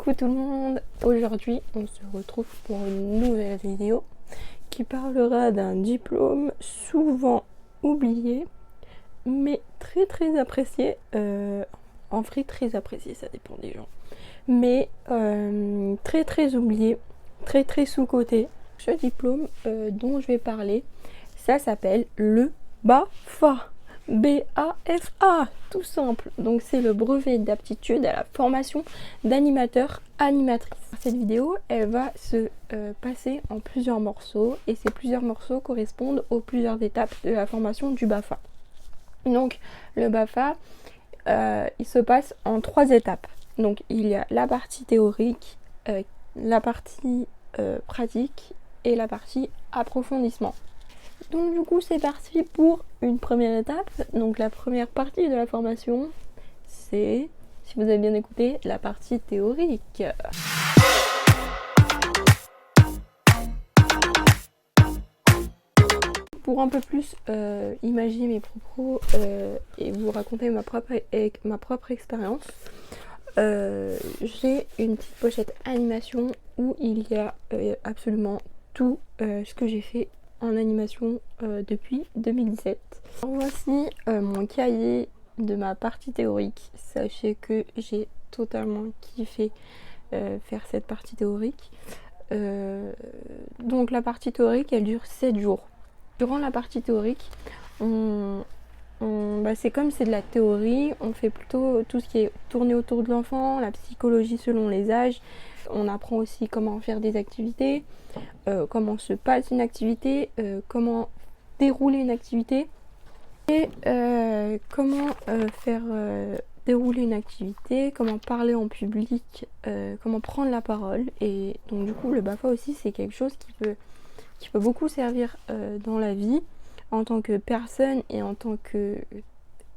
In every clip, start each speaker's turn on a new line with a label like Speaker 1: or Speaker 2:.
Speaker 1: Coucou tout le monde, aujourd'hui on se retrouve pour une nouvelle vidéo qui parlera d'un diplôme souvent oublié mais très apprécié, en vrai très apprécié, ça dépend des gens, mais très oublié, très sous-coté. Ce diplôme dont je vais parler, ça s'appelle le BAFA. BAFA, tout simple. Donc c'est le brevet d'aptitude à la formation d'animateur animatrice. Cette vidéo, elle va se passer en plusieurs morceaux et ces plusieurs morceaux correspondent aux plusieurs étapes de la formation du BAFA. Donc le BAFA, il se passe en 3 étapes. Donc il y a la partie théorique, la partie pratique et la partie approfondissement. Donc du coup c'est parti pour une première étape. Donc la première partie de la formation, c'est, si vous avez bien écouté, la partie théorique. Pour un peu plus imaginer mes propos et vous raconter ma propre expérience, j'ai une petite pochette animation où il y a absolument tout ce que j'ai fait en animation depuis 2017. Alors voici mon cahier de ma partie théorique. Sachez que j'ai totalement kiffé faire cette partie théorique. Donc la partie théorique, elle dure 7 jours. Durant la partie théorique, c'est comme c'est de la théorie, on fait plutôt tout ce qui est tourné autour de l'enfant, la psychologie selon les âges. On apprend aussi comment faire des activités, comment se passe une activité, comment dérouler une activité et comment faire dérouler une activité, comment parler en public, comment prendre la parole. Et donc du coup le BAFA aussi c'est quelque chose qui peut beaucoup servir dans la vie en tant que personne et en tant que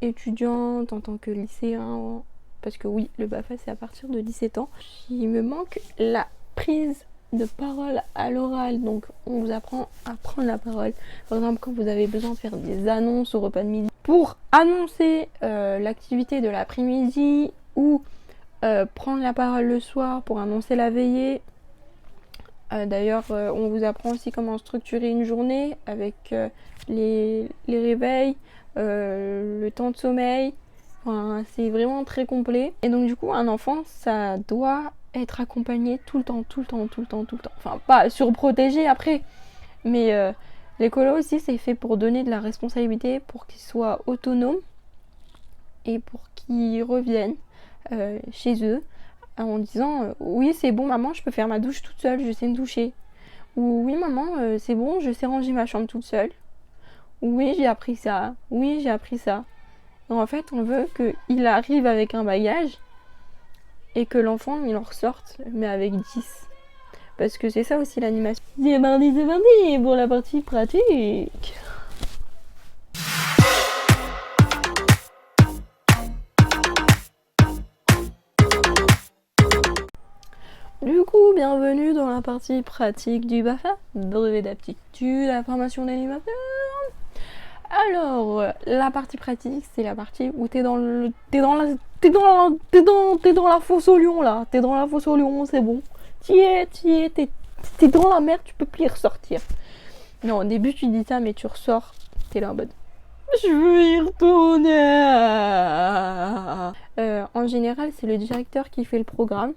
Speaker 1: étudiante, en tant que lycéen, parce que oui, le BAFA c'est à partir de 17 ans. Il me manque la prise de parole à l'oral, donc on vous apprend à prendre la parole. Par exemple, quand vous avez besoin de faire des annonces au repas de midi pour annoncer l'activité de l'après-midi ou prendre la parole le soir pour annoncer la veillée. D'ailleurs, on vous apprend aussi comment structurer une journée avec les réveils, le temps de sommeil. Enfin, c'est vraiment très complet. Et donc du coup, un enfant, ça doit être accompagné tout le temps. Enfin, pas surprotégé après, mais l'écolo aussi, c'est fait pour donner de la responsabilité, pour qu'il soit autonome et pour qu'il revienne chez eux en disant oui c'est bon maman, je peux faire ma douche toute seule, je sais me doucher. Ou oui maman, c'est bon, je sais ranger ma chambre toute seule. Ou oui j'ai appris ça, oui j'ai appris ça. Donc en fait on veut qu'il arrive avec un bagage et que l'enfant il en ressorte mais avec 10. Parce que c'est ça aussi l'animation. C'est mardi pour la partie pratique. Du coup, bienvenue dans la partie pratique du BAFA, brevet d'aptitude à la formation d'animateur. Alors, la partie pratique, c'est la partie où t'es dans la fosse au lion là. T'es dans la fosse au lion, c'est bon. T'es dans la mer, tu peux plus y ressortir. Non, au début tu dis ça, mais tu ressors, t'es là en mode je veux y retourner. En général, c'est le directeur qui fait le programme.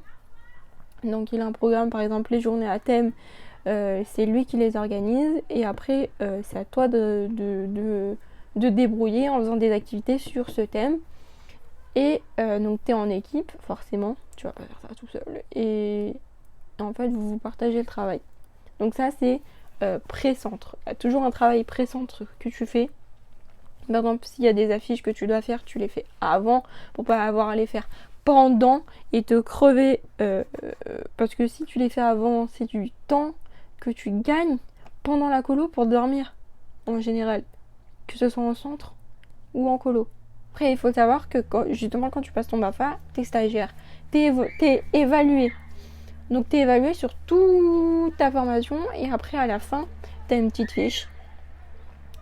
Speaker 1: Donc il a un programme, par exemple les journées à thème, c'est lui qui les organise et après c'est à toi de débrouiller en faisant des activités sur ce thème. Et donc tu es en équipe, forcément, tu vas pas faire ça tout seul. Et en fait vous partagez le travail. Donc ça c'est pré-centre. Il y a toujours un travail pré-centre que tu fais. Par exemple s'il y a des affiches que tu dois faire, tu les fais avant pour pas avoir à les faire pendant et te crever parce que si tu les fais avant, c'est du temps que tu gagnes pendant la colo pour dormir en général, que ce soit en centre ou en colo. Après il faut savoir que quand tu passes ton BAFA, t'es stagiaire, t'es évalué, donc t'es évalué sur toute ta formation et après à la fin t'as une petite fiche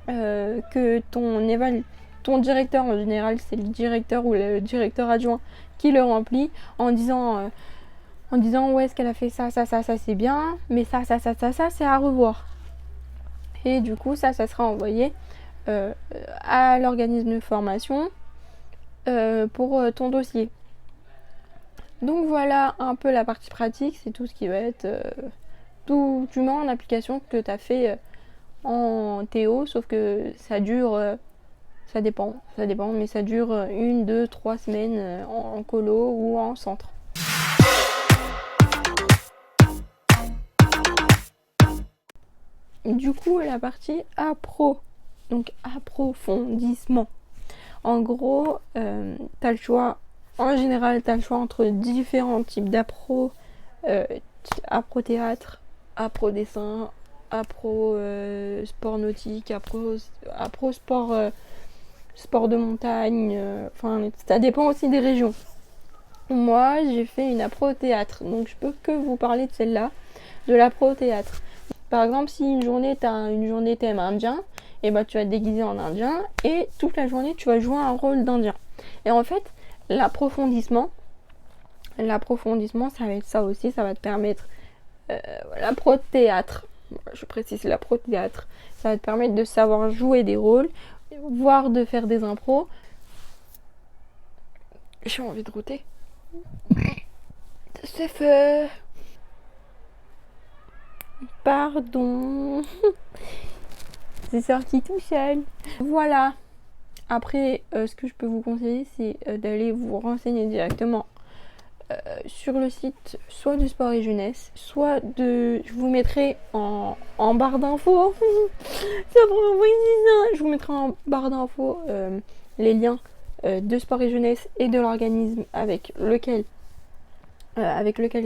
Speaker 1: que ton directeur, en général c'est le directeur ou le directeur adjoint qui le remplit en disant en disant ouais, est-ce qu'elle a fait ça, c'est bien, mais ça, c'est à revoir. Et du coup, ça sera envoyé à l'organisme de formation pour ton dossier. Donc voilà un peu la partie pratique, c'est tout ce qui va être tout tu mets en application que tu as fait en Théo, sauf que ça dure, ça dépend, mais ça dure 1, 2, 3 semaines en colo ou en centre. Du coup, la partie appro, donc approfondissement. En gros, t'as le choix, en général, t'as le choix entre différents types d'appro, appro théâtre, appro dessin, appro sport nautique, appro sport, sport de montagne, enfin, ça dépend aussi des régions. Moi, j'ai fait une appro théâtre, donc je peux que vous parler de celle-là, de l'appro théâtre. Par exemple, si une journée thème indien, et bah tu vas te déguiser en indien et toute la journée tu vas jouer un rôle d'indien. Et en fait, l'approfondissement, ça va être ça aussi, ça va te permettre l'appro théâtre. Je précise l'appro théâtre. Ça va te permettre de savoir jouer des rôles, voire de faire des impros. J'ai envie de router. C'est fait. Pardon. C'est sorti tout seul. Voilà. Après, ce que je peux vous conseiller, c'est d'aller vous renseigner directement sur le site soit du sport et jeunesse, soit de... Je vous mettrai en barre d'infos. Je vous mettrai en barre d'infos les liens de sport et jeunesse et de l'organisme avec lequel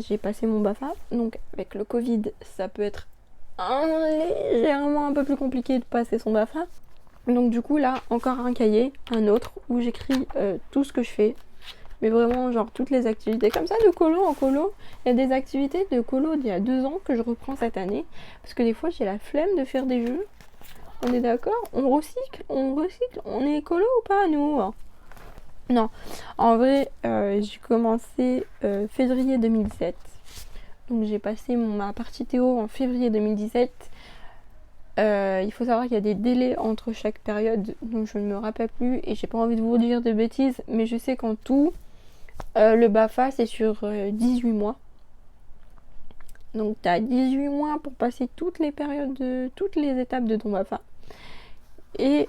Speaker 1: j'ai passé mon BAFA. Donc avec le Covid, ça peut être légèrement un peu plus compliqué de passer son BAFA. Donc du coup là, encore un cahier, un autre, où j'écris tout ce que je fais. Mais vraiment, genre toutes les activités comme ça de colo en colo. Il y a des activités de colo d'il y a 2 ans que je reprends cette année. Parce que des fois, j'ai la flemme de faire des jeux. On est d'accord? On recycle. On est colo ou pas, nous? Non. En vrai, j'ai commencé février 2017. Donc j'ai passé ma partie Théo en février 2017. Il faut savoir qu'il y a des délais entre chaque période, donc je ne me rappelle plus et j'ai pas envie de vous dire de bêtises, mais je sais qu'en tout, le BAFA c'est sur 18 mois. Donc tu as 18 mois pour passer toutes les périodes, toutes les étapes de ton BAFA. Et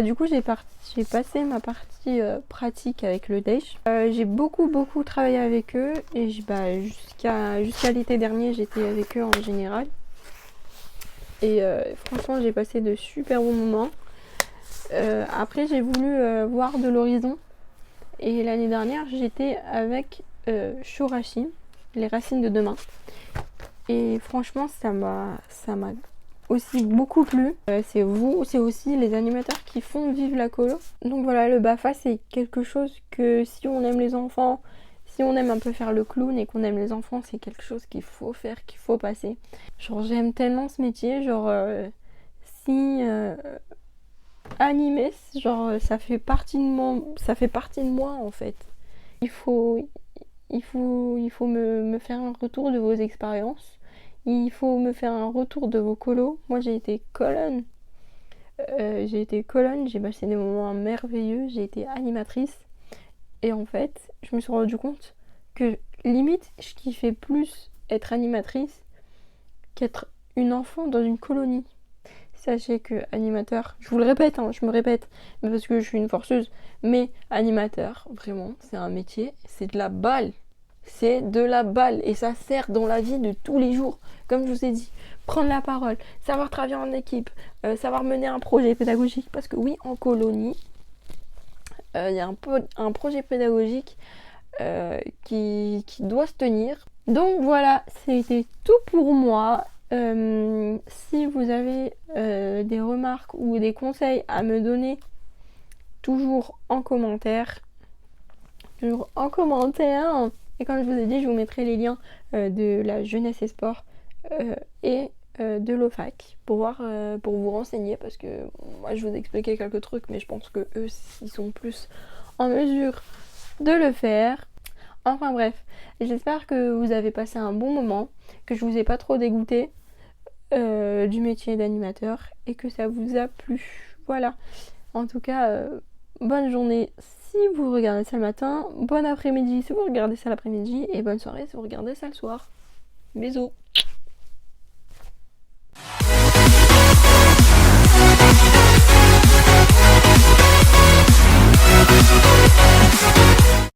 Speaker 1: du coup j'ai passé ma partie pratique avec le DEICH. J'ai beaucoup travaillé avec eux et jusqu'à l'été dernier j'étais avec eux en général. Et franchement j'ai passé de super bons moments. Après j'ai voulu voir de l'horizon. Et l'année dernière j'étais avec Shorashi, les racines de demain. Et franchement ça m'a aussi beaucoup plu. C'est aussi les animateurs qui font vivre la colo. Donc voilà, le BAFA c'est quelque chose que si on aime les enfants, si on aime un peu faire le clown et qu'on aime les enfants, c'est quelque chose qu'il faut faire, qu'il faut passer. Genre j'aime tellement ce métier, genre si animer, genre ça fait partie de moi en fait. Il faut me faire un retour de vos expériences. Il faut me faire un retour de vos colos. Moi j'ai été colonne. J'ai passé des moments merveilleux, j'ai été animatrice. Et en fait, je me suis rendu compte que limite, je kiffais plus être animatrice qu'être une enfant dans une colonie. Sachez que animateur, je vous le répète, je me répète, mais parce que je suis une forceuse, mais animateur, vraiment, c'est un métier, c'est de la balle. C'est de la balle et ça sert dans la vie de tous les jours. Comme je vous ai dit, prendre la parole, savoir travailler en équipe, savoir mener un projet pédagogique. Parce que oui, en colonie, il y a un projet pédagogique qui doit se tenir. Donc voilà, c'était tout pour moi. Si vous avez des remarques ou des conseils à me donner, toujours en commentaire. Et comme je vous ai dit, je vous mettrai les liens de la jeunesse et sport et de l'OFAC pour vous renseigner, parce que moi je vous ai expliqué quelques trucs, mais je pense que eux ils sont plus en mesure de le faire. Enfin bref, Et j'espère que vous avez passé un bon moment, que je vous ai pas trop dégoûté du métier d'animateur et que ça vous a plu. Voilà. En tout cas, bonne journée si vous regardez ça le matin, bon après-midi si vous regardez ça l'après-midi et bonne soirée si vous regardez ça le soir. Bisous.